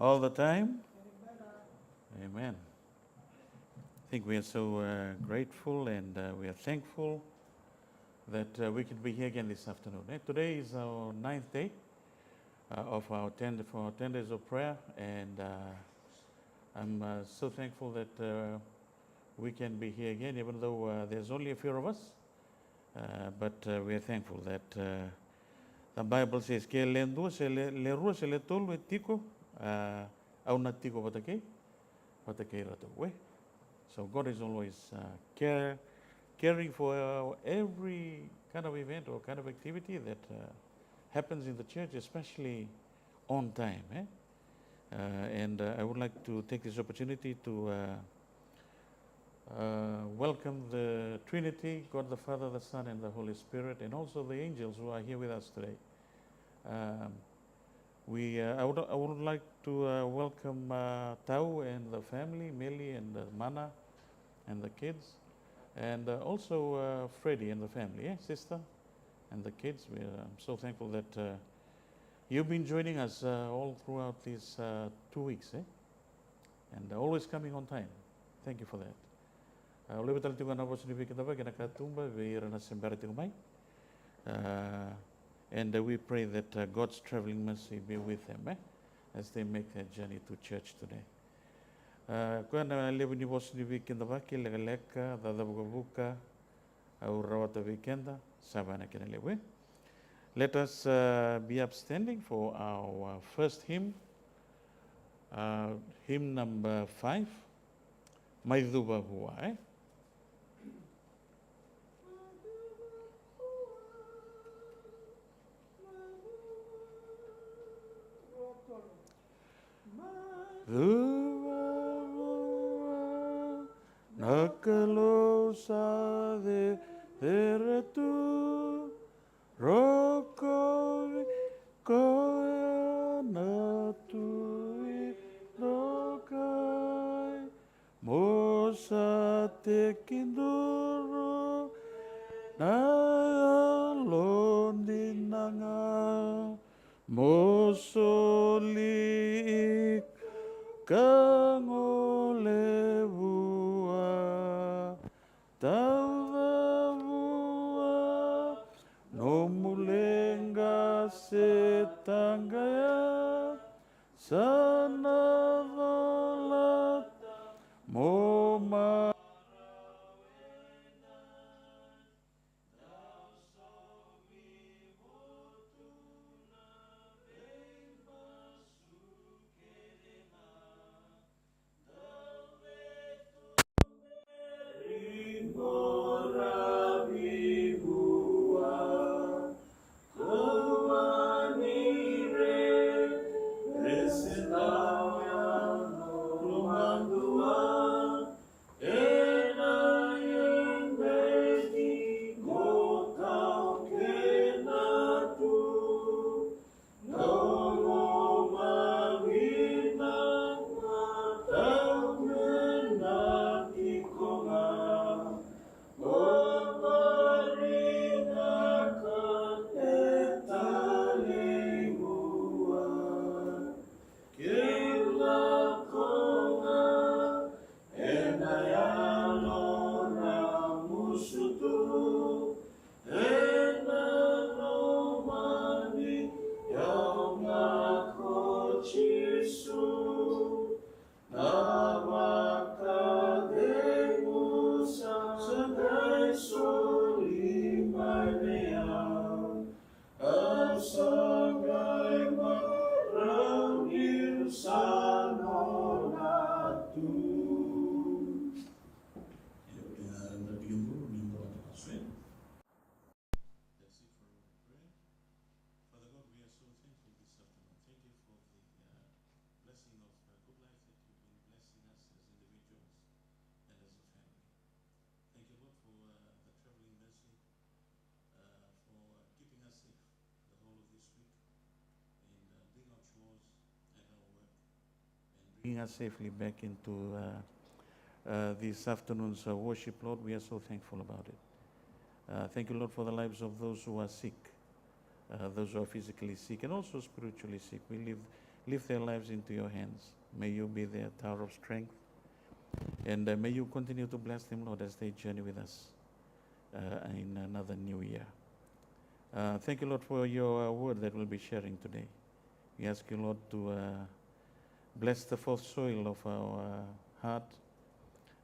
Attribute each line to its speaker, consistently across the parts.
Speaker 1: All the time? Amen. I think we are so grateful and we are thankful that we can be here again this afternoon. Today is our 9th day of our 10 days of prayer, and I'm so thankful that we can be here again, even though there's only a few of us. But we are thankful that the Bible says, "Ke le ndua se le rua se le tolu e tiko, au na tiko watakei rato we." So God is always caring for every kind of event or kind of activity that happens in the church, especially on time. And I would like to take this opportunity to welcome the Trinity, God the Father, the Son, and the Holy Spirit, and also the angels who are here with us today. I would like to welcome Tau and the family, Meli and Mana and the kids, and also Freddie and the family, sister, and the kids. I'm so thankful that you've been joining us all throughout these 2 weeks, and always coming on time. Thank you for that. And we pray that God's traveling mercy be with them as they make their journey to church today. Kuana lebu ni bos ni weekend vaki lega da buka au rawata weekenda sabana kena lewe. Let us be upstanding for our first hymn, hymn number 5, Maiduba Hua. Nakalosa de deretu roko koya natu lokai mosa te kinduro na londinanga mosoli kangolevua taudavua no mulenga setangaya sanavalat moma bringing us safely back into this afternoon's worship, Lord. We are so thankful about it. Thank you, Lord, for the lives of those who are sick, those who are physically sick and also spiritually sick. lift their lives into your hands. May you be their tower of strength. And may you continue to bless them, Lord, as they journey with us in another new year. Thank you, Lord, for your word that we'll be sharing today. We ask you, Lord, to bless the fourth soil of our heart.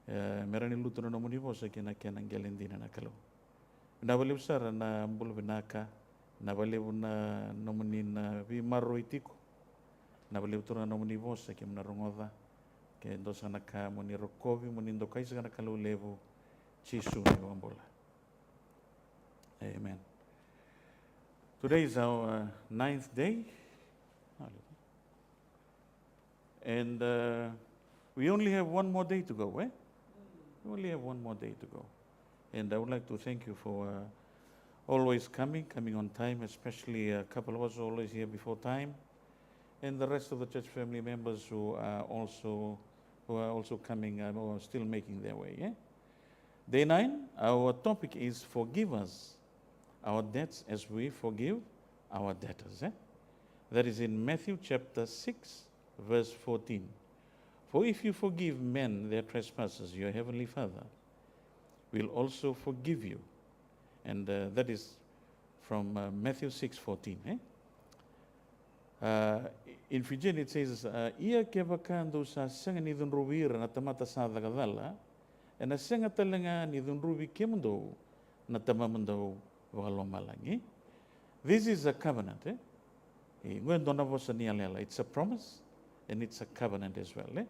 Speaker 1: Merani lutuna no munivosa kina kena ngelindina na kalau. Na wale usara na mbulu vinaka, na wale una nomunina vi maroitiko, na wale utura no munivosa kim na rongoda, ke dosa na ka muni rokovi muni ndo kaisa na kalau levu chisu ni wambola. Amen. Today is our 9th day, and we only have one more day to go, eh? We only have one more day to go. And I would like to thank you for always coming on time, especially a couple of us always here before time, and the rest of the church family members who are also coming or still making their way. Yeah? Day 9, our topic is forgive us our debts as we forgive our debtors. Eh? That is in Matthew chapter 6, verse 14. For if you forgive men their trespasses, your heavenly Father will also forgive you. And that is from Matthew 6:14. In Fijian it says, ia ke vakando sa sanga ni dun ruwira na tamata sa dagadala, and a sanga talanga ni dun ruwi kemundo na tamamundo wakalomalangi. This is a covenant. It's a promise and it's a covenant as well.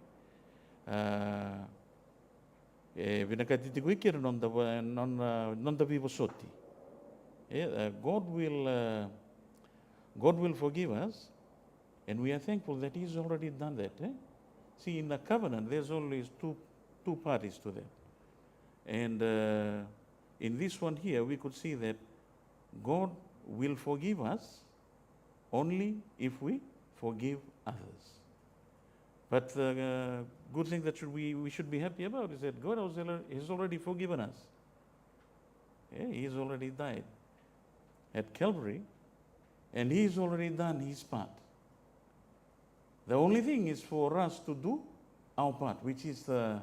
Speaker 1: Vinakatitiguikir non da vivo soti. God will forgive us, and we are thankful that He's already done that. See, in the covenant, there's always two parties to that. And in this one here, we could see that God will forgive us only if we forgive others. But the good thing that we should be happy about is that God has already forgiven us. He's already died at Calvary, and He's already done His part. The only thing is for us to do our part, which is the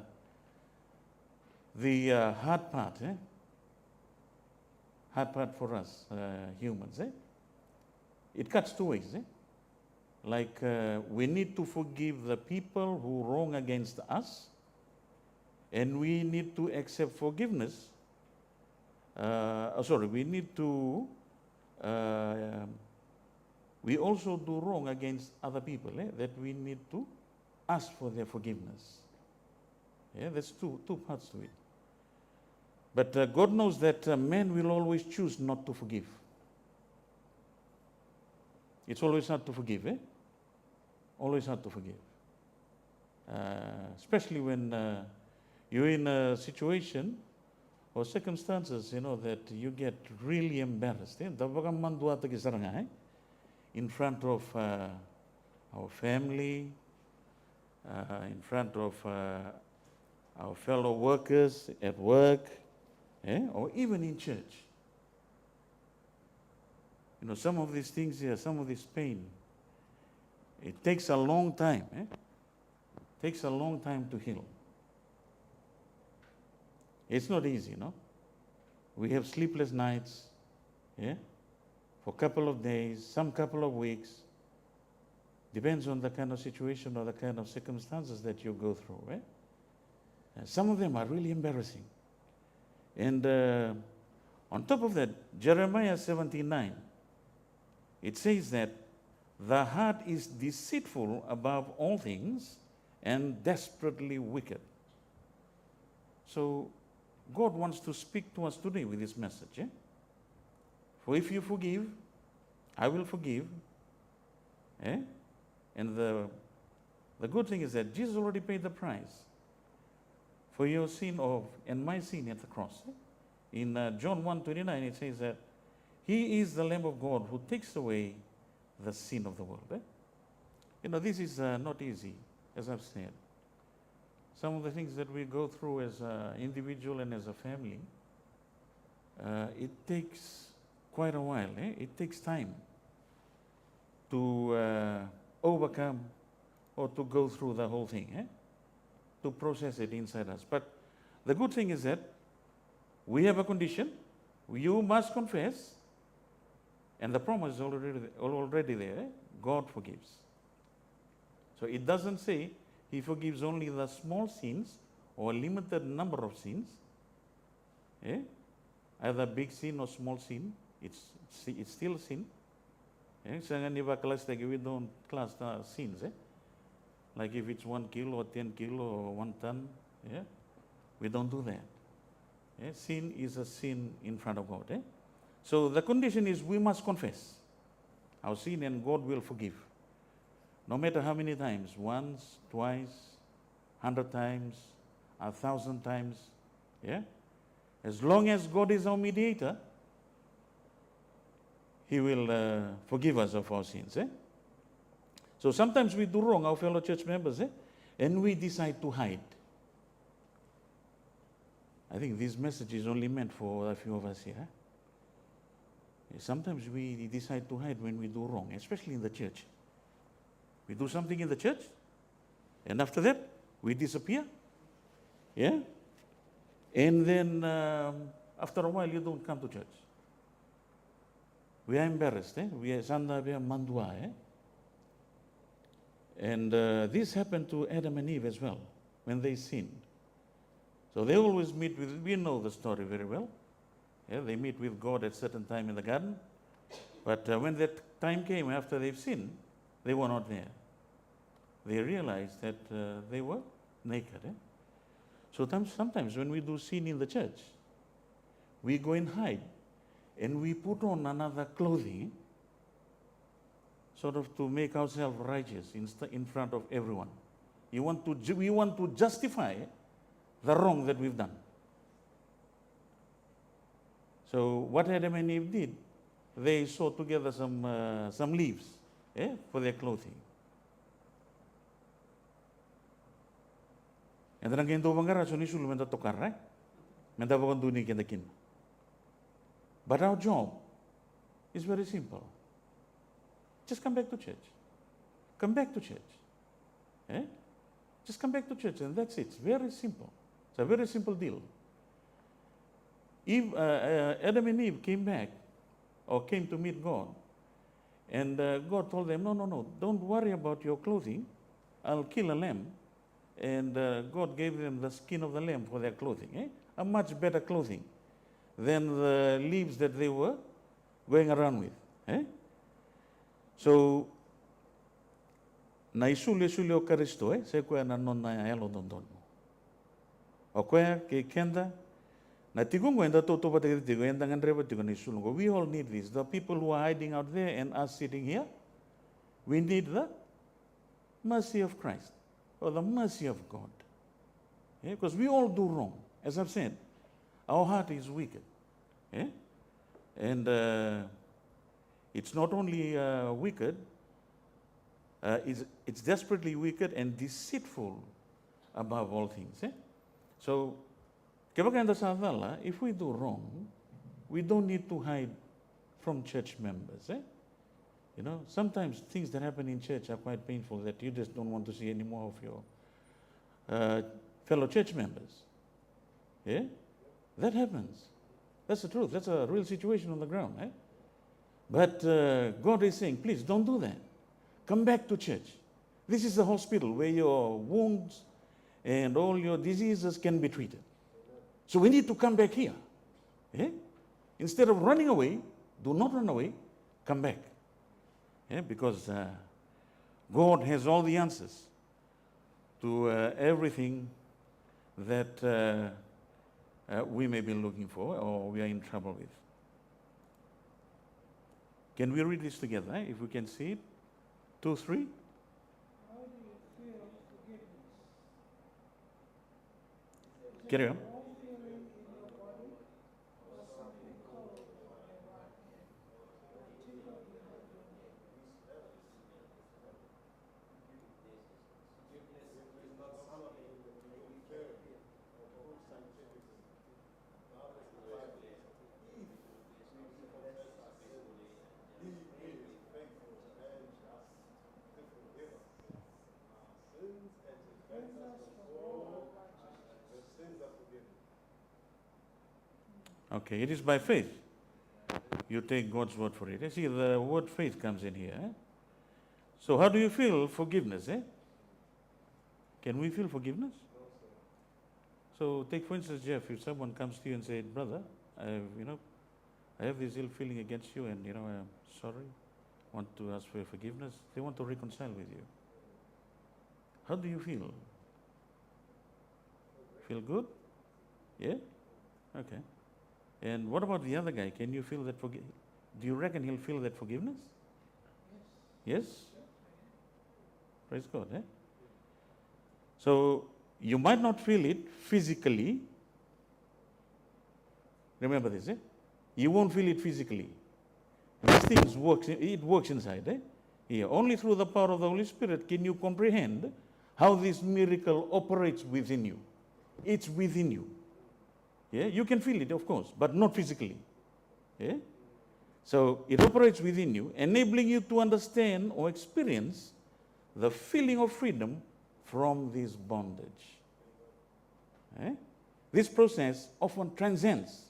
Speaker 1: hard part. Hard part for us humans. It cuts two ways. Like we need to forgive the people who wrong against us, and we need to accept forgiveness. We need to, we also do wrong against other people, that we need to ask for their forgiveness. There's two parts to it. But God knows that man will always choose not to forgive. It's always hard to forgive, Always hard to forgive. Especially when you're in a situation or circumstances, that you get really embarrassed. In front of our family, in front of our fellow workers at work, or even in church. Some of these things here, some of this pain, it takes a long time. It takes a long time to heal. It's not easy, We have sleepless nights, for a couple of days, some couple of weeks. Depends on the kind of situation or the kind of circumstances that you go through, And some of them are really embarrassing. And on top of that, Jeremiah 17:9, it says that the heart is deceitful above all things and desperately wicked. So God wants to speak to us today with this message. For if you forgive, I will forgive. And the good thing is that Jesus already paid the price for your sin and my sin at the cross. In John 1:29, it says that He is the Lamb of God who takes away the sin of the world. This is not easy, as I've said. Some of the things that we go through as an individual and as a family, it takes quite a while. It takes time to overcome or to go through the whole thing, to process it inside us. But the good thing is that we have a condition. You must confess, and the promise is already there. God forgives. So it doesn't say He forgives only the small sins or a limited number of sins. Either big sin or small sin, it's still sin. We don't class the sins. Like if it's 1 kilo or 10 kilo or 1 ton, we don't do that. Sin is a sin in front of God. So the condition is we must confess our sin and God will forgive. No matter how many times, once, twice, 100 times, 1,000 times. As long as God is our mediator, He will forgive us of our sins. So sometimes we do wrong, our fellow church members, and we decide to hide. I think this message is only meant for a few of us here. Sometimes we decide to hide when we do wrong, especially in the church. We do something in the church, and after that, we disappear. And then after a while, you don't come to church. We are embarrassed. We are mandua. And this happened to Adam and Eve as well, when they sinned. So they always meet with, we know the story very well. They meet with God at a certain time in the garden. But when that time came after they've sinned, they were not there. They realized that they were naked. So sometimes when we do sin in the church, we go and hide and we put on another clothing, sort of to make ourselves righteous in front of everyone. We want to justify the wrong that we've done. So what Adam and Eve did, they sewed together some leaves for their clothing. And then again, but our job is very simple. Just come back to church. Come back to church. Just come back to church, and that's it. It's very simple. It's a very simple deal. Adam and Eve came back, or came to meet God, and God told them, no, don't worry about your clothing. I'll kill a lamb. And God gave them the skin of the lamb for their clothing. A much better clothing than the leaves that they were going around with. So, na isuli o Karisto, se koe na nona elo dondon. O koe ke kenda, na tigungo enda toto pata ke tigo enda ngandreba tigo na isulungo. We all need this. The people who are hiding out there and us sitting here, we need the mercy of Christ or the mercy of God. Because we all do wrong. As I've said, our heart is wicked. And it's not only wicked, it's desperately wicked and deceitful above all things. So, if we do wrong, we don't need to hide from church members. Sometimes things that happen in church are quite painful that you just don't want to see any more of your fellow church members. That happens. That's the truth. That's a real situation on the ground. But God is saying, please don't do that. Come back to church. This is the hospital where your wounds and all your diseases can be treated. So we need to come back here. Instead of running away, do not run away, come back. Because God has all the answers to everything that we may be looking for or we are in trouble with. Can we read this together, if we can see it? 2, 3.
Speaker 2: How do you feel forgiveness? Is
Speaker 1: Carry
Speaker 2: it
Speaker 1: on.
Speaker 2: a raw feeling in your body or something cold on your right hand? Or tickle in your finger?
Speaker 1: Okay, it is by faith. You take God's word for it. See, the word faith comes in here. So how do you feel forgiveness? Can we feel forgiveness? So take, for instance, Jeff, if someone comes to you and says, brother, I have this ill feeling against you, and I'm sorry, want to ask for your forgiveness. They want to reconcile with you. How do you feel? Feel good? Yeah? Okay. And what about the other guy? Can you feel that do you reckon he'll feel that forgiveness? Yes? Praise God, So, you might not feel it physically. Remember this, You won't feel it physically. These things works inside, Yeah. Only through the power of the Holy Spirit can you comprehend how this miracle operates within you. It's within you. Yeah, you can feel it, of course, but not physically. Yeah? So it operates within you, enabling you to understand or experience the feeling of freedom from this bondage. This process often transcends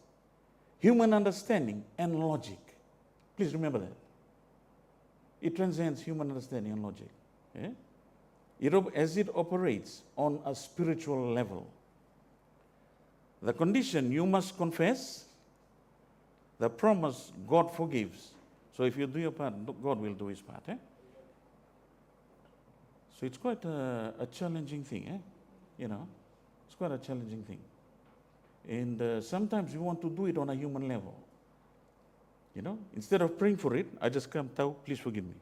Speaker 1: human understanding and logic. Please remember that. It transcends human understanding and logic. As it operates on a spiritual level. The condition, you must confess. The promise, God forgives. So if you do your part, God will do his part. So it's quite a challenging thing. It's quite a challenging thing. And sometimes you want to do it on a human level. Instead of praying for it, I just come, Tau, please forgive me.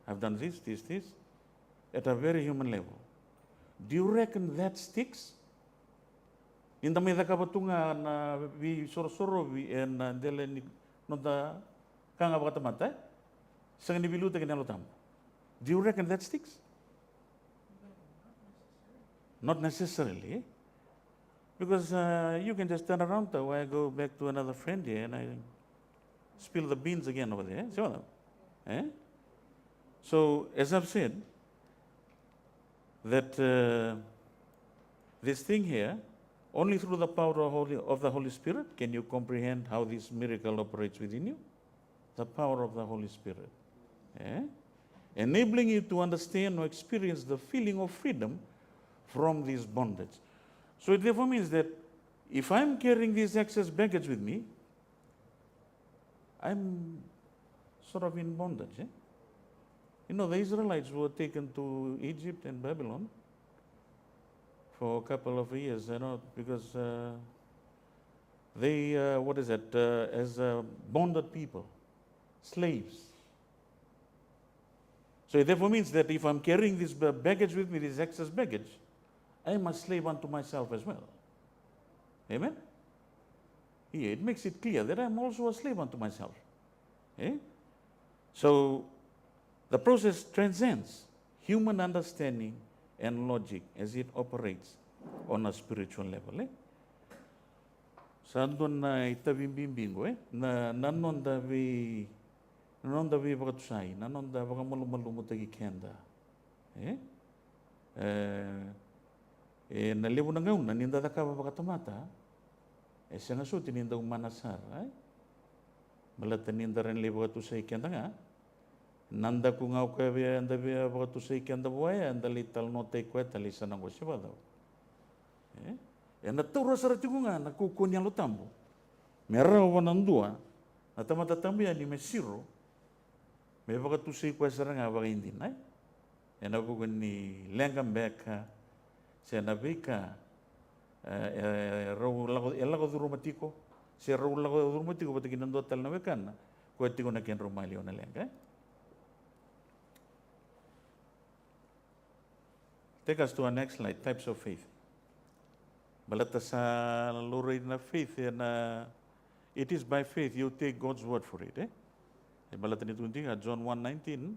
Speaker 1: I've done this, at a very human level. Do you reckon that sticks? Inda may kabatunga na vi soro and dele ni nota kanga bakatamata sang ni biluta kinalotam. Do you reckon that sticks? Not necessarily. Because you can just turn around though. I go back to another friend here and I spill the beans again over there. So as I've said, that this thing here, only through the power of the Holy Spirit can you comprehend how this miracle operates within you. The power of the Holy Spirit. Enabling you to understand or experience the feeling of freedom from this bondage. So it therefore means that if I'm carrying this excess baggage with me, I'm sort of in bondage. The Israelites were taken to Egypt and Babylon for a couple of years, because they, as bonded people, slaves. So it therefore means that if I'm carrying this baggage with me, this excess baggage, I am a slave unto myself as well. Amen? Yeah, it makes it clear that I'm also a slave unto myself. So the process transcends human understanding and logic as it operates on a spiritual level. Sandon na itabimbingo na nanonda vi bakatusai, nanonda bakamalumutagi kenda. Na levo na ngayon, naninda da ka bakatamata, siya nga so, tininda umanasar. Malata ninda rin levo katusai kenda nga, nanda ko nga ukawya anda bia bakatusai kenda buaya, anda lital no te kweta lisa nang wasiba daw. Naturo sa ratigo nga, nakukunya lo tambo. Mera wanandua, natamatatambiya ni mesiro, may bakatusai kwa sa nga baka hindi na. Nakukun ni lengam beka, siya nabika, elako durumatiko, siya lako durumatiko, pati kinando tal na bekan, kuwati ko na ken rumalio na lenga. Take us to our next slide, types of faith. Balata sa luray na faith, and it is by faith you take God's word for it. Balata nito John 1:19,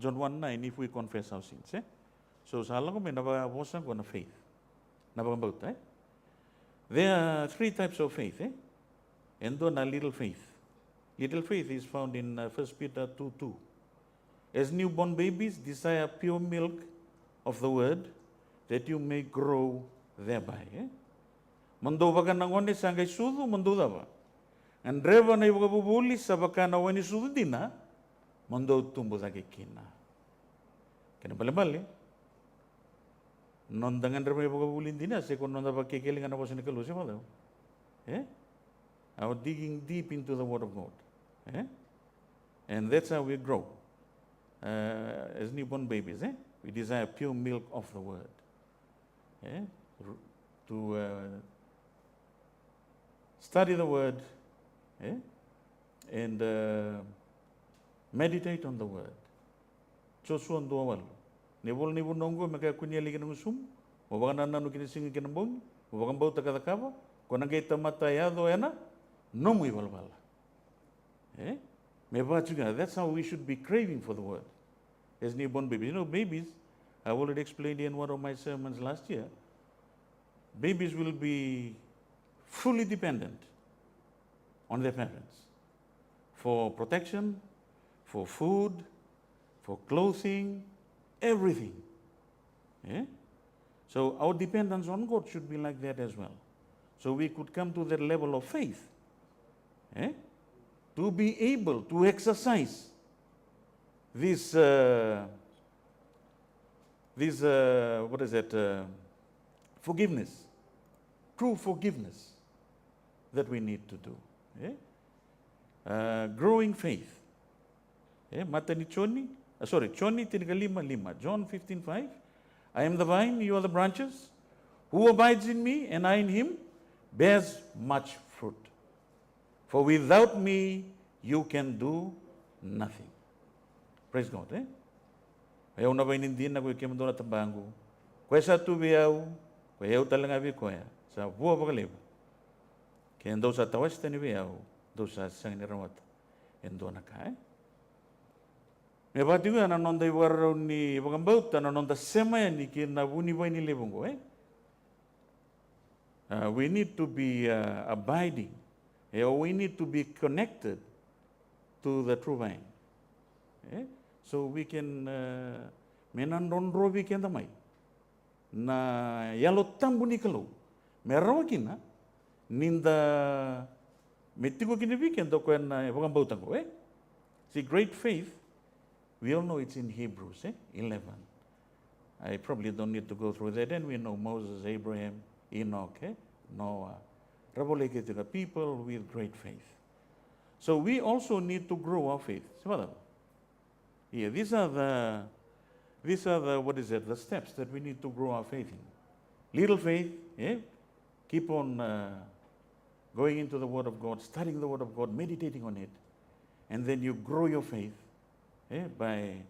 Speaker 1: John 1:9, if we confess our sins. So sa alam ko may nabawasan ko na faith. Nabangabot, There are three types of faith, and doon a little faith. Little faith is found in 1 Peter 2:2. As newborn babies, desire pure milk of the word, that you may grow thereby. Mando baga nangone sangay sudu, mando ba? Ang dreva na iwaga bubuli sa baka na wani sudina, mando tumbo sa kikina. Kaya bali-bali, nondangan dreva iwaga bubuli dina, se kung nonda pagkikilingan na po sinikalusi pa daw. Our digging deep into the Word of God. And that's how we grow. As newborn babies, we desire pure milk of the Word. To study the Word, and meditate on the Word. Joshua and Duawal. Nebol nongo maka kunya lagi nang sum, wabakan nanu kini singi kinambong, wabakan bau takadakaba, kona kita mata yado yana, no muy balbala. That's how we should be craving for the Word. As newborn babies. Babies, I've already explained in one of my sermons last year, babies will be fully dependent on their parents for protection, for food, for clothing, everything. So our dependence on God should be like that as well. So we could come to that level of faith to be able to exercise this forgiveness, true forgiveness that we need to do. Growing faith. Mata ni Choni, Choni tinikalima lima, John 15:5. I am the vine, you are the branches. Who abides in me and I in him bears much fruit. For without me you can do nothing. Praise God. Ayaw na ba inindin na kuya kemdo na tabango. Kuya sa tubiyaw, kuya talaga bi kuya. Sa buwa pakalib. Kaya daw sa tawas tani biyaw, daw sa sang nirawat. Endo na ka. May pati ko na nonda iwaraw ni Bagambaut, na nonda semaya ni kinabuni ba ni lebongo. We need to be abiding. We need to be connected to the true vine. So we can menandondro we can damay na yalotam bunikalo meron kina ninda metigo kinibi kendo ko na Bagambautan ko. See, great faith, we all know it's in Hebrews 11. I probably don't need to go through that. And we know Moses, Abraham, Enoch, Noah, the people with great faith. So we also need to grow our faith. Yeah, these are the the steps that we need to grow our faith in. Little faith, keep on going into the Word of God, studying the Word of God, meditating on it, and then you grow your faith by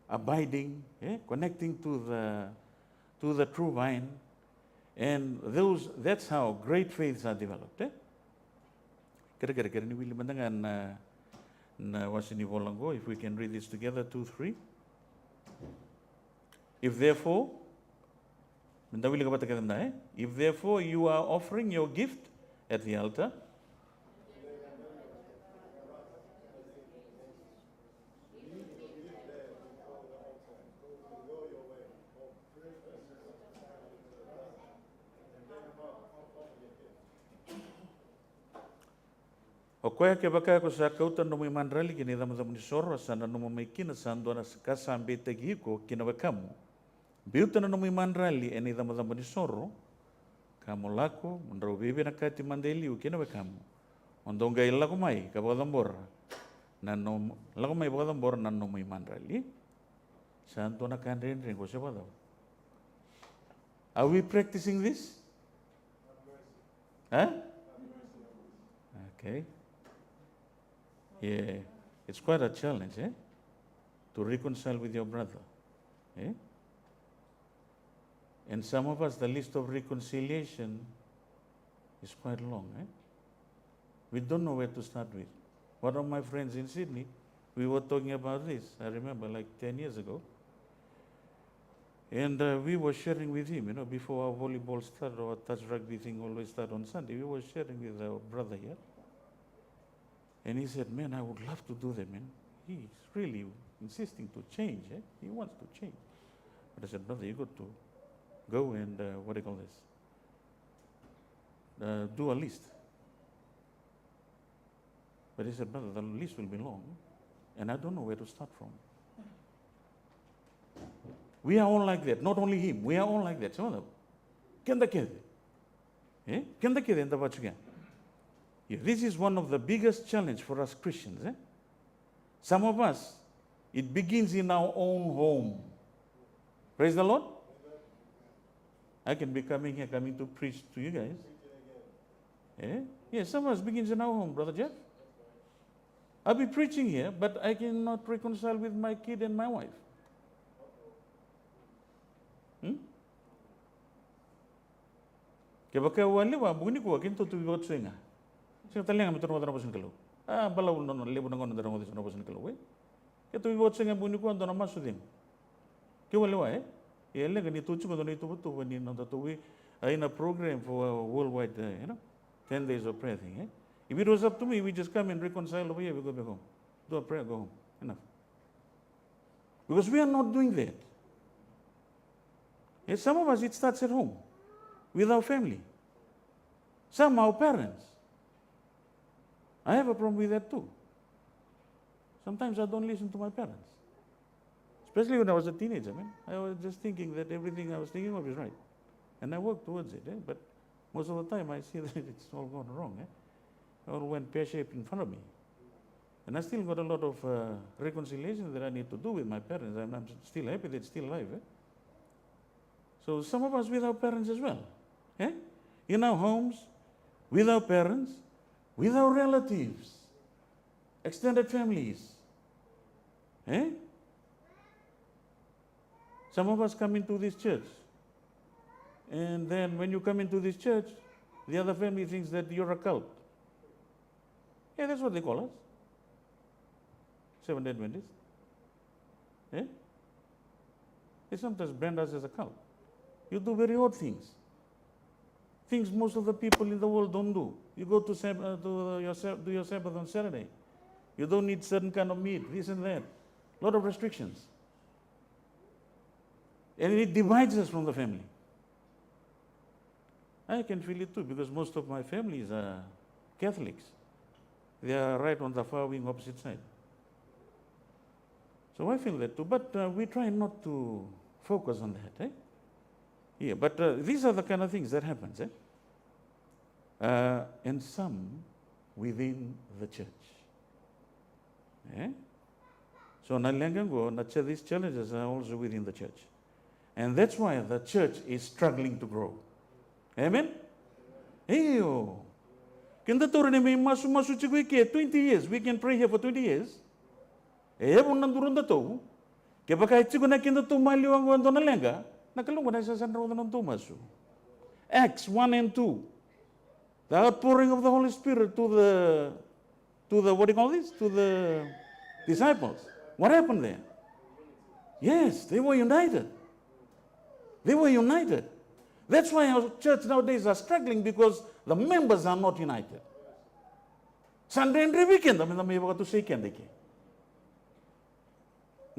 Speaker 1: abiding, connecting to the true vine, and that's how great faiths are developed. Kira-kira ni William Mandangan na wasini volango, if we can read this together, 2-3. If therefore you are offering your gift at the altar, o koe ke baka ko sa kauta no mai mandrali kini dama ni sorra sana no mai kina sando na kasambe tegi ko kina bakamu biuta no mai mandrali eni dama ni sorro kamu lako mandro bibi na kati mandeli u kina bakamu ondonga illa ko mai ka bodambor nanno lako mai bodambor nanno mai mandrali santo na kanren ren ko se bodo. Are we practicing this? Okay. Yeah, it's quite a challenge, to reconcile with your brother. And some of us, the list of reconciliation is quite long. We don't know where to start with. One of my friends in Sydney, we were talking about this, I remember, like 10 years ago. And we were sharing with him, before our volleyball started, or touch rugby thing always start on Sunday, we were sharing with our brother here. And he said, man, I would love to do that, man. He's really insisting to change. He wants to change. But I said, brother, you got to go and, do a list. But he said, brother, the list will be long, and I don't know where to start from. We are all like that. Not only him, we are all like that. So, this is one of the biggest challenge for us Christians. Some of us, it begins in our own home. Praise the Lord. I can be coming here, coming to preach to you guys. Yes, some of us begins in our home, Brother Jeff. I'll be preaching here, but I cannot reconcile with my kid and my wife. Kaya wali wa buni ko akin to tuwot swinga. Sing talenga mitro mo trabasin kalo. Balaw no lebo nangon na trabasin trabasin kalo we. Kaya tuwot swinga buni ko ando na masudin. Kaya wali wa ele gani tuchu ko no ito buto wani no to we in a program for a worldwide 10 days of prayer thing. If it was up to me, we just come and reconcile over here, we go back home. Do a prayer, go home. Enough. Because we are not doing that. Some of us, it starts at home, with our family. Some, our parents. I have a problem with that too. Sometimes I don't listen to my parents. Especially when I was a teenager, man. I was just thinking that everything I was thinking of is right. And I work towards it. But most of the time, I see that it's all gone wrong. All went pear-shaped in front of me. And I still got a lot of reconciliation that I need to do with my parents. I'm still happy they're still alive. So some of us with our parents as well. In our homes, with our parents, with our relatives, extended families. Some of us come into this church. And then when you come into this church, the other family thinks that you're a cult. That's what they call us. Seventh-day Adventists. They sometimes brand us as a cult. You do very odd things. Things most of the people in the world don't do. You go to do your Sabbath on Saturday. You don't eat certain kind of meat, this and that. A lot of restrictions. And it divides us from the family. I can feel it too, because most of my families are Catholics. They are right on the far wing opposite side. So I feel that too, but we try not to focus on that. But these are the kind of things that happens. And some within the church. So these challenges are also within the church. And that's why the church is struggling to grow. Amen? Kinda to may masu 20 years. We can pray here for 20 years. Nandurun da to. Kaya baka itsi na kinda to maliwang wando na lenga. Nakalungan na sa sanro ng tumasu. Acts 1 and 2. The outpouring of the Holy Spirit to the what do you call this? To the disciples. What happened there? Yes, they were united. They were united. That's why our church nowadays are struggling, because the members are not united. Sunday and weekend, I mean, may to say can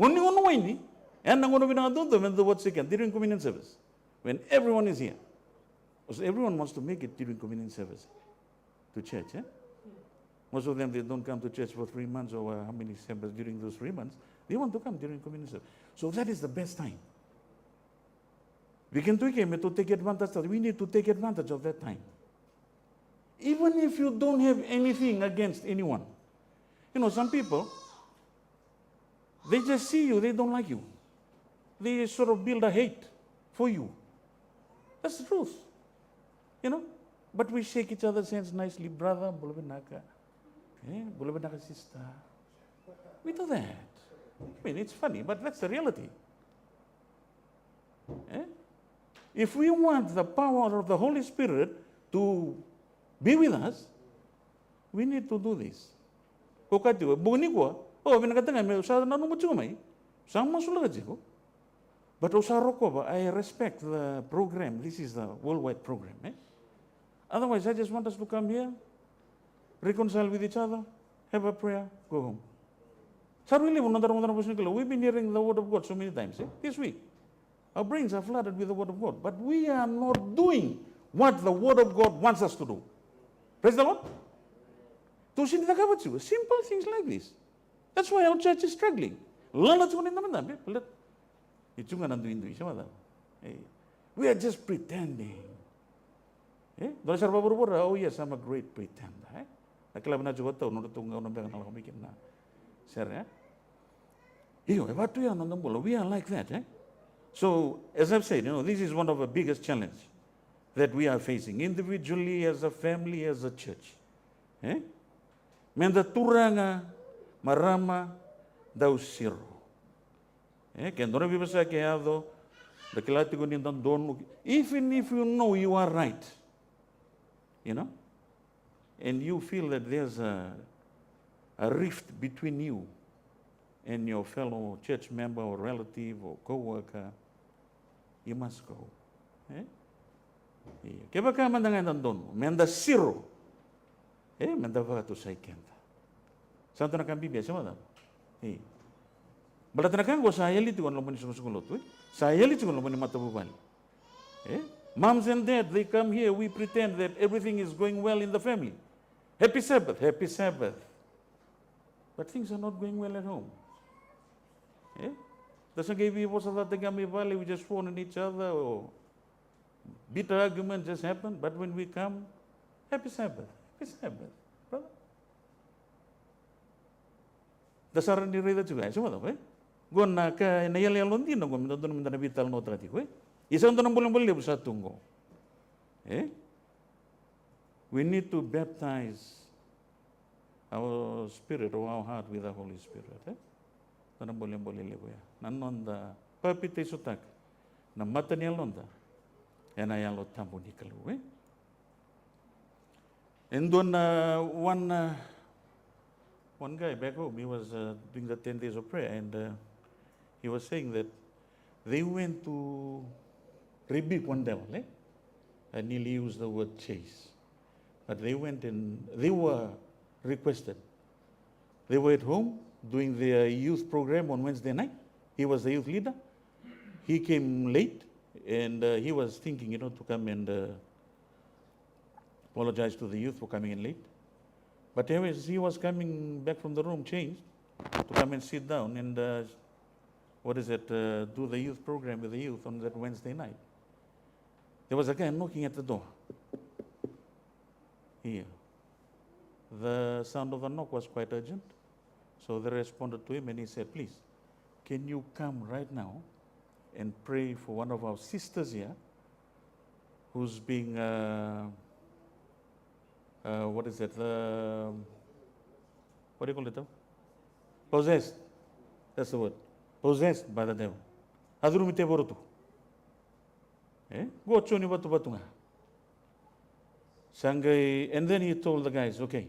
Speaker 1: only one way, and I'm going to be not doing when the word second during communion service, when everyone is here. So everyone wants to make it during communion service to church. Most of them, they don't come to church for 3 months or how many Sabbaths during those 3 months. They want to come during communion service. So that is the best time. We can take to take advantage of. We need to take advantage of that time. Even if you don't have anything against anyone. Some people, they just see you, they don't like you. They sort of build a hate for you. That's the truth. But we shake each other's hands nicely, brother, bulabenaka, bulabenaka sister. We do that. I mean, it's funny, but that's the reality. If we want the power of the Holy Spirit to be with us, we need to do this. But I respect the program. This is the worldwide program. Otherwise, I just want us to come here, reconcile with each other, have a prayer, go home. We've been hearing the word of God so many times this week. Our brains are flooded with the word of God, but we are not doing what the word of God wants us to do. Praise the Lord. Tu sini tak apa tu? Simple things like this. That's why our church is struggling. Lala tu ni naman nabi. Pelat. Itu kan nanti Hindu siapa tahu. We are just pretending. Dora sarva berubah. Oh yes, I'm a great pretender. Nakala bina juga tahu. Nora tunggu orang bilang kalau mikir na. Ser. Iyo, what do you know? We are like that. So, as I've said, this is one of the biggest challenges that we are facing, individually, as a family, as a church. Menda turanga marama dau siro. Kendora bibasa keado, the kilatigo nindan don. Even if you know you are right, and you feel that there's a rift between you and your fellow church member or relative or co-worker, you must go. Kaya ka mandangan nandun, menda siro, menda vatu sa ikenta. Santo na kang Biblia, siya madam? Balat na kang go sa ayali tigon lomoni sumusukulot, sa ayali tigon lomoni matabubali. Moms and dads, they come here, we pretend that everything is going well in the family. Happy Sabbath, happy Sabbath. But things are not going well at home. Doesn't give you was that the valley, we just phone at each other or bitter argument just happened, but when we come, happy Sabbath, brother. Dasaran ni rida juga, semua tahu, Gona ka na yale Londino, gona doon minta na vital no trati, Isang doon boleh sa tunggo. We need to baptize our spirit or our heart with the Holy Spirit. Doon boleh levo ya. Nanonda papite sutak na mata niya londa. Yan ay lo tampo ni kalu. And doon one guy back home, he was doing the 10 days of prayer, and he was saying that they went to rebuke one devil. I nearly used the word chase. But they went and they were requested. They were at home doing their youth program on Wednesday night. He was the youth leader. He came late, and he was thinking, to come and apologize to the youth for coming in late. But anyways, he was coming back from the room, changed, to come and sit down and do the youth program with the youth on that Wednesday night. There was a guy knocking at the door. Here. The sound of the knock was quite urgent, so they responded to him and he said, please, can you come right now and pray for one of our sisters here who's being, what do you call it? Possessed. That's the word. Possessed by the devil. Adurumite borutu. Go choni batu nga. Sangai, and then he told the guys, okay,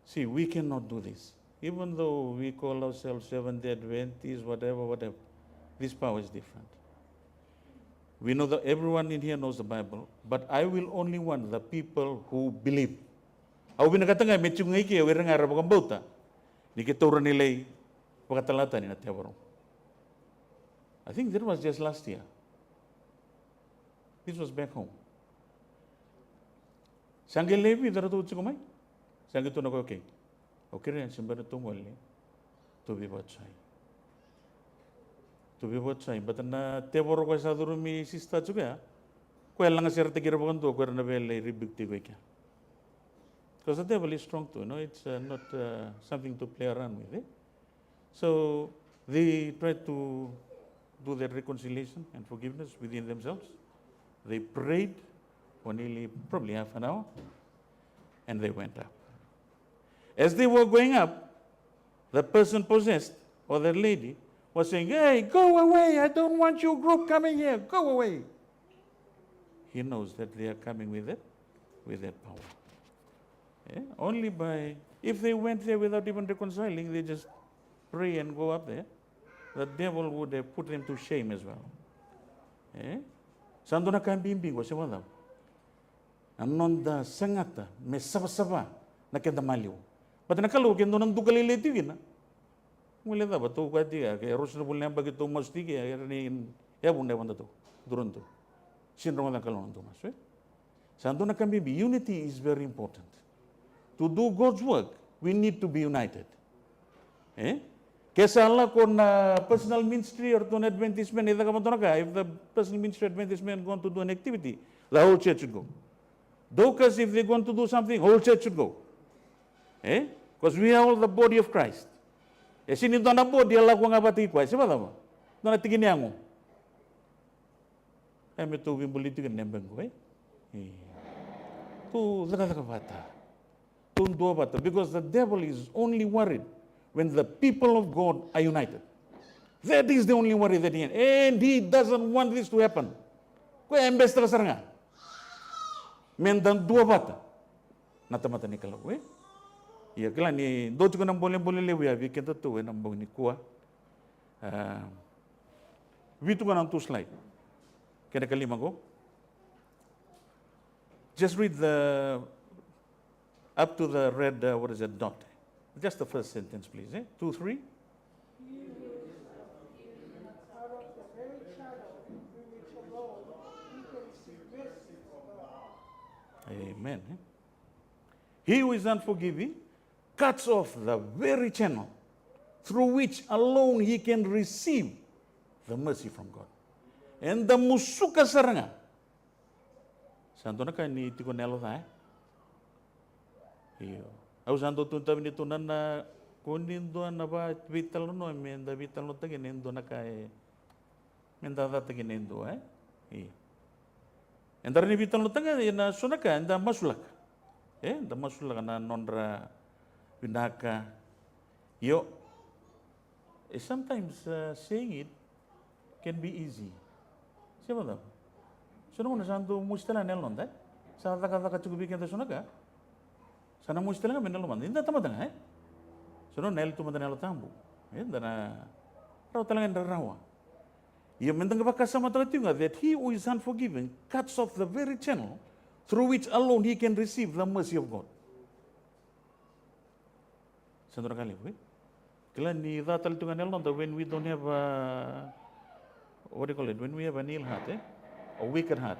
Speaker 1: see, we cannot do this. Even though we call ourselves Seventh-day Adventists, whatever, this power is different. We know that everyone in here knows the Bible, but I will only want the people who believe. Au binakatanga metchungai ki awirang arabang bauta. Nikitura nilay pakatalata ni natiyabaro. I think that was just last year. This was back home. Sangge levi daratu utsikumai. Sangge tu nako okay. Okay rin simbara tumwali. To be bachai. But na teboro ko sa durumi sista juga. Ko lang sir te kirabakan to ko na bele rebuke ko kya. Because the devil is strong too, it's not something to play around with. So they tried to do their reconciliation and forgiveness within themselves. They prayed for nearly probably half an hour, and they went up. As they were going up, the person possessed, or the lady, was saying, hey, go away, I don't want your group coming here, go away. He knows that they are coming with that power. Only by, if they went there without even reconciling, they just pray and go up there, the devil would have put them to shame as well. Sando na kang bimbing ko siya wala. Anonda sangata, may saba-saba na kenda maliw. Ba't nakalo, kendo nang dugalilitigin na? Muli da ba, to kwa tiga, kaya Rosna Bulnang bagito mastigi, kaya rin, yabong na wanda to, durun to. Sinro mo lang kalong tumas. Sando na kang bimbing, unity is very important. to do God's work, we need to be united. Kesala kon personal ministry or to an advertisement, if the personal ministry advertisement going to do an activity, the whole church should go. Because if they're going to do something, whole church should go. Because we are all the body of Christ. Sini do na body Allah ko nga bati ko. Siapa tama? Do na tigini ango. Me to win politika nembeng ko. To zaka bata. To bata. Because the devil is only worried when the people of God are united. That is the only worry that he has. And he doesn't want this to happen. Ko embes terus nga. Mendan dua bata. Nata-mata ni kalau Iya kala ni do tu kan boleh lewi abi kita tu nambong ni kuah. Vitu kan tu slide. Kena kalima ko. Just read the up to the red what is it dot. Just the first sentence please. 2, 3.
Speaker 2: Out of the very channel through which alone he can see mercy from God.
Speaker 1: Amen. He who is unforgiving cuts off the very channel through which alone he can receive the mercy from God. And the musuka saranga. Santo na ka ni tiko nelo ta. Iyo. Au santo tu tabi ni tunan na kunin do na ba vital no menda vital no tagi nendo na ka menda da tagi nendo Iyo. Endar ni vital no tagi na sunaka enda masulak. Da masulak na nonra Pinaka. Sometimes saying it can be easy. Siapa tahu? Sono na santo mustela nel nonda. Sa taka cukup bikin ta sunaka. Sana mustela nga menel manda. Inda tamatanga Sono nel tu manda nel tambu. Dana raw talaga rawa. Iyo mendang ba kasama talaga that he who is unforgiving cuts off the very channel through which alone he can receive the mercy of God. Sandra kali, Kila ni datal tu kanel nonda when we don't have what do you call it? When we have an ill heart, a wicked heart,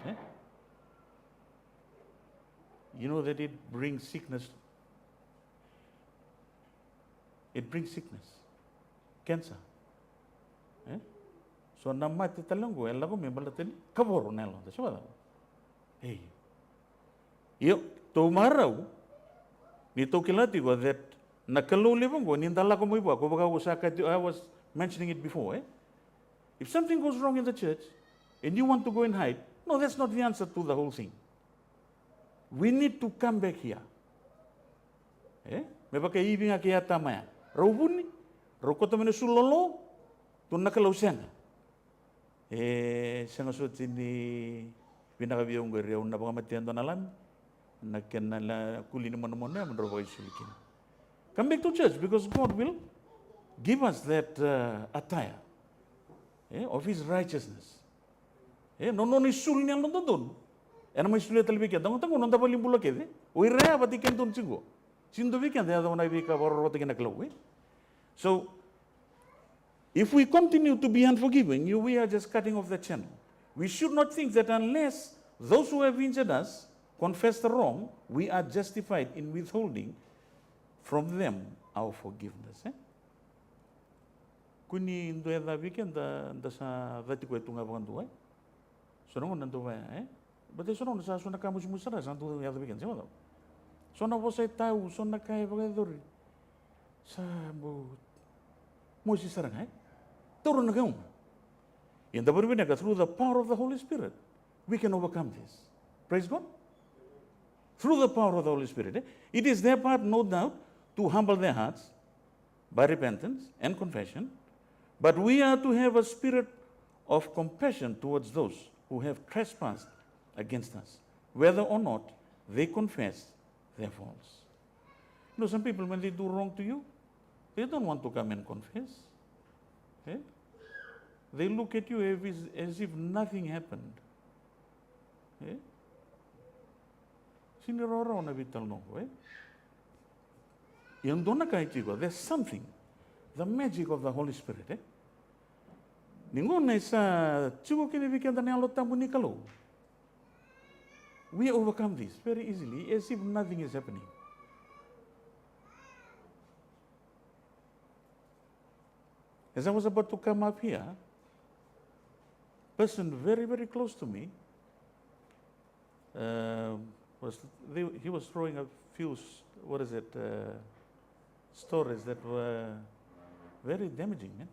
Speaker 1: you know that it brings sickness. It brings sickness, cancer. So namma titalango, elago membalatin kaboro nelo. Siapa tahu? Yo, tomorrow, ni to kilati was that. Nakaluli bang ko nindala ko mo iba ko baka usaka I was mentioning it before If something goes wrong in the church and you want to go and hide, no, that's not the answer to the whole thing. We need to come back here. Me baka ibing akia tamaya. Raubuni, rokota mene sulolo, tu nakalaw siyanga. Siyanga suti ni binakabiyong gariyaw na baka matiyan doon alam, nagkanala kulini mo naman na, manrobo isulikin. Come back to church because God will give us that attire of His righteousness. No ni sul niya lang doon. May sul talabi kaya. Dango tango nanda paling bulak kaya. Uy rea pati kaya doon sigo. Sindo vi kaya daw na ibika bororota kaya naklaw. So if we continue to be unforgiving, we are just cutting off the channel. We should not think that unless those who have injured us confess the wrong, we are justified in withholding from them our forgiveness. Kuni indo ya dabi kan da sa dati ko tunga bang duai. Sono nando ba Bate sono sa sona kamu musara santo ya dabi kan sema daw. Sona você tahu sona kai bagadori. Sa bo mo si sarang turun nagaum. In the Bible, through the power of the Holy Spirit, we can overcome this. Praise God. Through the power of the Holy Spirit. It is their part, no doubt, to humble their hearts by repentance and confession. But we are to have a spirit of compassion towards those who have trespassed against us, whether or not they confess their faults. You know, some people, when they do wrong to you, they don't want to come and confess. They look at you as if nothing happened. Siniroro na vital no. Yung doon na kahit ikaw, there's something, the magic of the Holy Spirit. Ningon na isa, chigo kinibigyan na niya lotambo ni kalo. We overcome this very easily, as if nothing is happening. As I was about to come up here, person very, very close to me, he was throwing a few, stories that were very damaging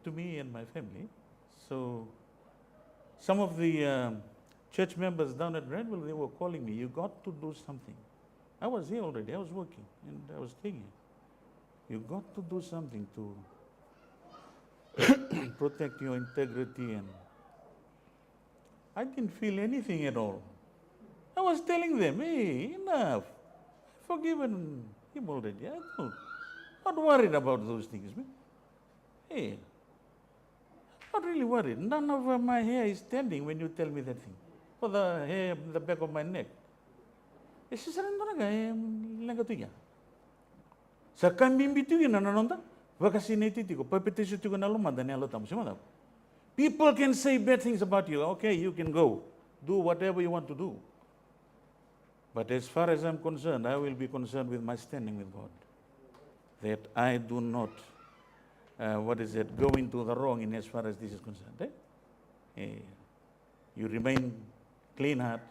Speaker 1: to me and my family. So some of the church members down at Redwell, they were calling me, you got to do something. I was here already, I was working, and I was thinking, you got to do something to protect your integrity. And I didn't feel anything at all. I was telling them, hey, enough. I've forgiven him already. I'm not worried about those things, man. Hey, I'm not really worried. None of my hair is standing when you tell me that thing. Or the hair in the back of my neck. She said, sa kambing bitu na nanonda, vakasineti tiko, papetisu tiko na lumada ni alotam simada. People can say bad things about you. Okay, you can go. Do whatever you want to do. But as far as I'm concerned, I will be concerned with my standing with God. That I do not, go into the wrong in as far as this is concerned. You remain clean heart,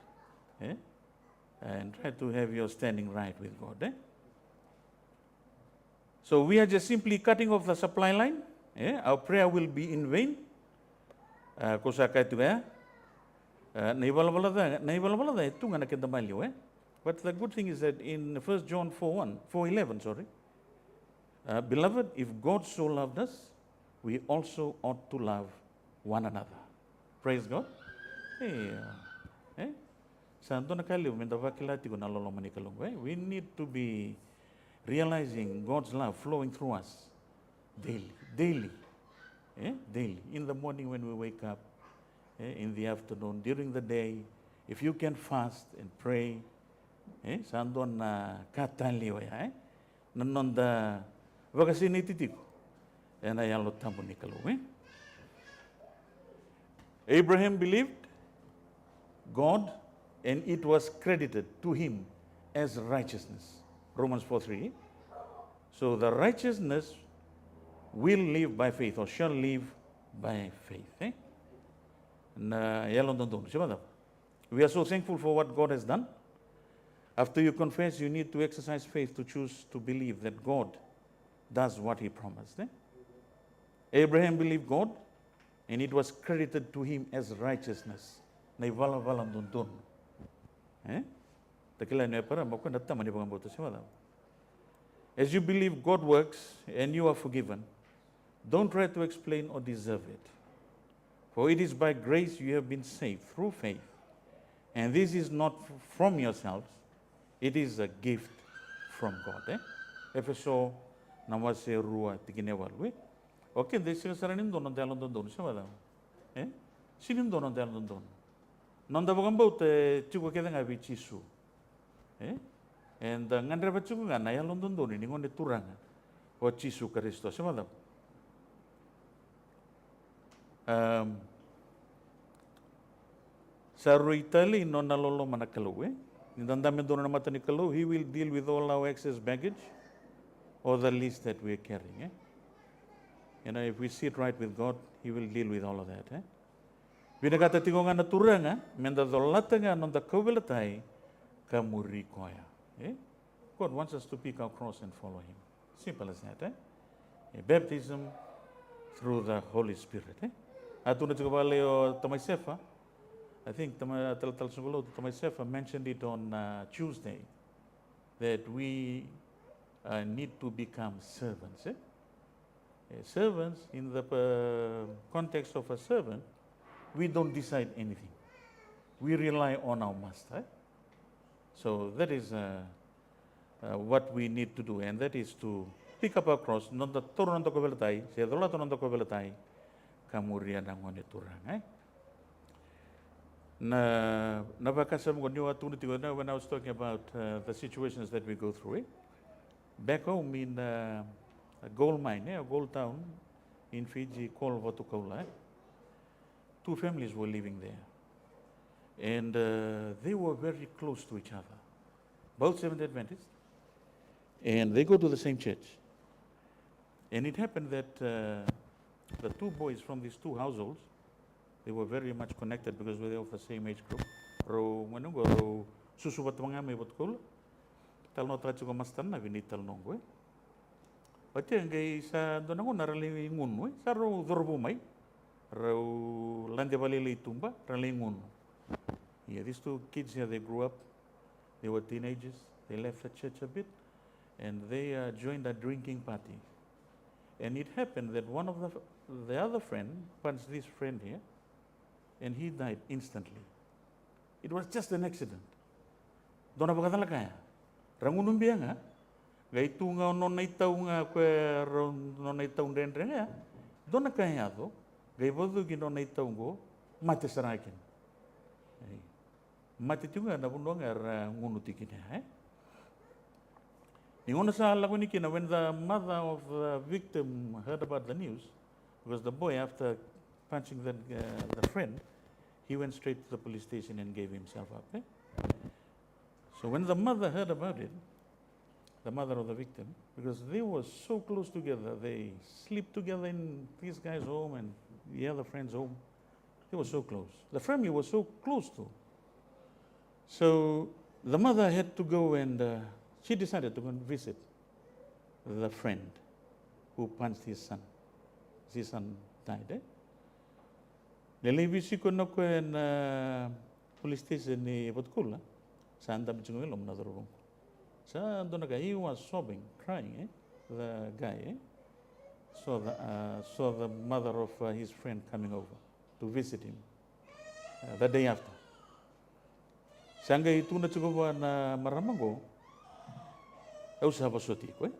Speaker 1: and try to have your standing right with God. So we are just simply cutting off the supply line. Our prayer will be in vain. But the good thing is that in 1 John 4:11, beloved, if God so loved us, we also ought to love one another. Praise God. We need to be realizing God's love flowing through us daily. Daily. In the morning when we wake up, in the afternoon, during the day, if you can fast and pray, sandon na kataliwa nanonda vakasini titiko and ayalo tambo nikalo. Abraham believed God, and it was credited to him as righteousness. Romans 4:3. So the righteousness will live by faith, or shall live by faith. We are so thankful for what God has done. After you confess, you need to exercise faith to choose to believe that God does what he promised. Abraham believed God, and it was credited to him as righteousness. As you believe God works and you are forgiven, don't try to explain or deserve it. For it is by grace you have been saved through faith. And this is not from yourselves, it is a gift from God. Efeso namase rua tiginewalwe. Okay, this is saranin donon dalon don sabada. Sinin donon dalon don. Nonda bogambot chuko kedanga bichisu. And ngandra bachuko ngana ya london don ni ngonde turanga. O chisu Kristo sabada. Saruitali non nalolo manakalu. Nindandame dono namatani he will deal with all our excess baggage or the least that we are carrying. If we sit right with God, he will deal with all of that. Binagata tigonga na turanga, menda dolatanga non da kovelatai kamuri koya. God wants us to pick our cross and follow him. Simple as that. A baptism through the Holy Spirit. Atuna tigobaleo tamasefa. I think Tamasefa mentioned it on Tuesday, that we need to become servants. Servants, in the context of a servant, we don't decide anything. We rely on our master. So that is what we need to do, and that is to pick up our cross, not the toronto kovelatai, say the toronto kovelatai, kamuria nangone turang. When I was talking about the situations that we go through, back home in a gold mine, a gold town in Fiji called Watukaula, 2 families were living there, and they were very close to each other, both Seventh-day Adventists, and they go to the same church. And it happened that the two boys from these two households, they were very much connected because they were of the same age group. Ro manungo ro susu bat mga may botkol. Talno tra chuko mastan na vinit talno go. Pati ngay sa donango narali ngun sa ro dorbo mai. Ro lande balili tumba rali ngun. Yeah, these two kids here, they grew up. They were teenagers. They left the church a bit, and they joined a drinking party. And it happened that one of the other friend punched this friend here, and he died instantly. It was just an accident. Dona bakatala kaya. Rangunum bianga. Gai tunga non naitau nga kwe non naitau ndendre nga. Dona kaya do. Gai bodu ki non naitau go mate sarakin. Mate tunga na bunonga ngunu tikine. When the mother of the victim heard about the news, because the boy, after punching the friend, he went straight to the police station and gave himself up. So when the mother heard about it, the mother of the victim, because they were so close together, they slept together in this guy's home and the other friend's home. They were so close. The family was so close to. So the mother had to go and she decided to go and visit the friend who punched his son. His son died. Nilibisi ko na ko na police station ni Botkula. Sa andam chungilom na dorong. Sa ando naga, he was sobbing, crying. The guy saw the mother of his friend coming over to visit him the day after. Sanga itu na chukuba na maramago. Au sa basotiko.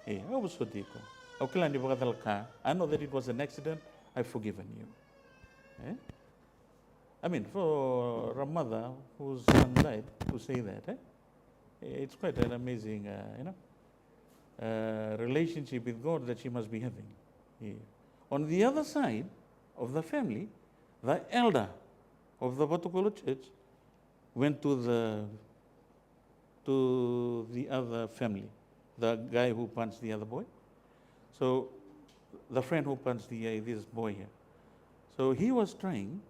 Speaker 1: Au basotiko. Au kila ni bagatalka. I know that it was an accident. I've forgiven you. I mean, for a mother whose son died to say that, it's quite an amazing, relationship with God that she must be having. On the other side of the family, the elder of the Botokolo church went to the other family, the guy who punched the other boy. So the friend who punched this boy here. So he was trying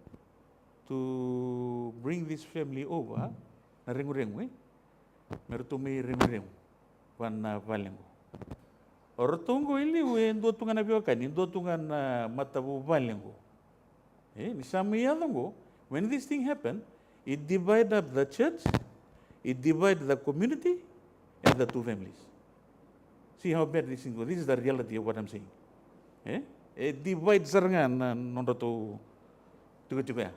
Speaker 1: to bring this family over. Na rengu-rengu merutumi rengu-rengu wana valengo. Orotongo ili ndo tunga na biwakani, ndo tunga na matabu valengo. Ni sami yadongo. When this thing happened, it divided up the church, it divided the community, and the two families. See how bad this thing goes. This is the reality of what I'm saying. It divides sarangan nondo to tuga-tuga.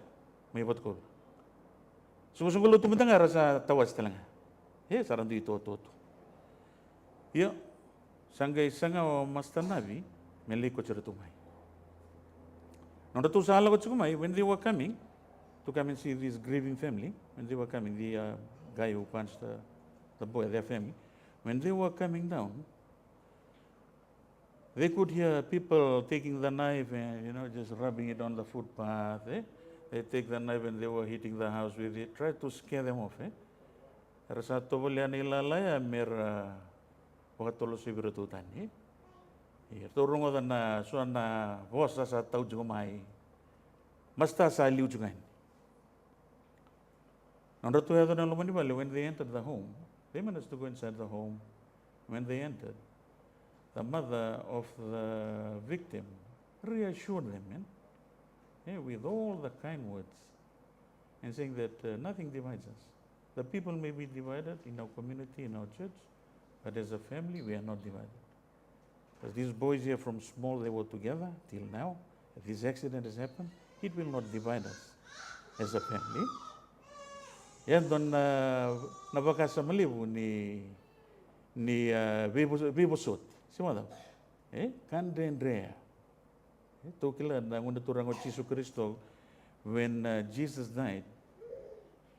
Speaker 1: May what ko. Sungguh-sungguh lo tumutang sa tawas talaga. Sarang dito to. Yo, sanggay sanga mastanabi, meliko charatumay. Nondo to sa alagot sumay, when they were coming to come and see this grieving family, when they were coming, the guy who punched the boy, their family, when they were coming down, they could hear people taking the knife and, just rubbing it on the footpath. They take the knife and they were hitting the house with it, try to scare them off. Rasa tobolya nila laya mera wakatolo sibirututan. Turungo na so na bosa sa tao jumay. Masta sa liu jungan. Nando to yado na lumani bali when they entered the home, they managed to go inside the home. When they entered, the mother of the victim reassured them, with all the kind words, and saying that nothing divides us. The people may be divided in our community, in our church, but as a family, we are not divided. Because these boys here from small, they were together till now. If this accident has happened, it will not divide us as a family. Yan doon nabakasa malibu ni Bibosot. Sima daw? Kandendrea. Ito kila na nguna turang o Jesus Christo, when Jesus died,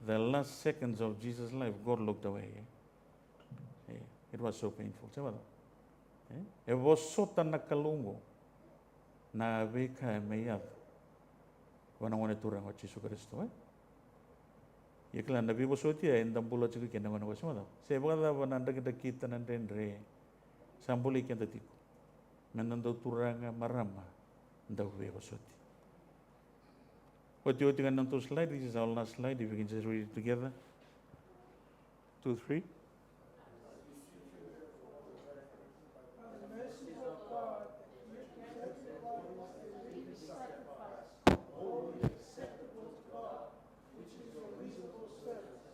Speaker 1: the last seconds of Jesus' life, God looked away. It was so painful. Sima daw? It was so tanakalungo na veka mayad. Wana nguna turang o Jesus Christo. Ikla na Bibosot ya endang pulo chiku kena nguna ko sima daw. Seba kada wananda kita kita nandendre. Sambuli kenta tiku. Manandau turanga marama. Ndau vego soti. What you going to slide? This is our last slide. If we can just read it together. 2, 3.
Speaker 2: By the mercies of God, you present your bodies a living sacrifice, holy and acceptable to God, which is your reasonable service.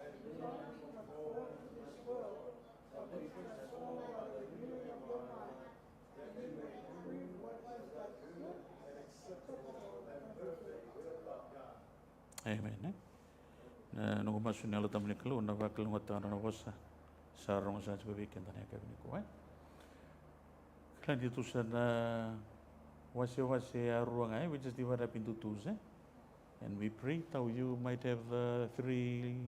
Speaker 2: And do not be conformed to this world, but be transformed by the renewing of your mind, that you may prove what is that good and acceptable and perfect will of God.
Speaker 1: Amen. Nung masunelo tamni kalu na vakal ngota na vosa sarong sa weekend na kami ko. Klan dito sa na wase aruang ay which is divided up into two. And we pray that you might have 3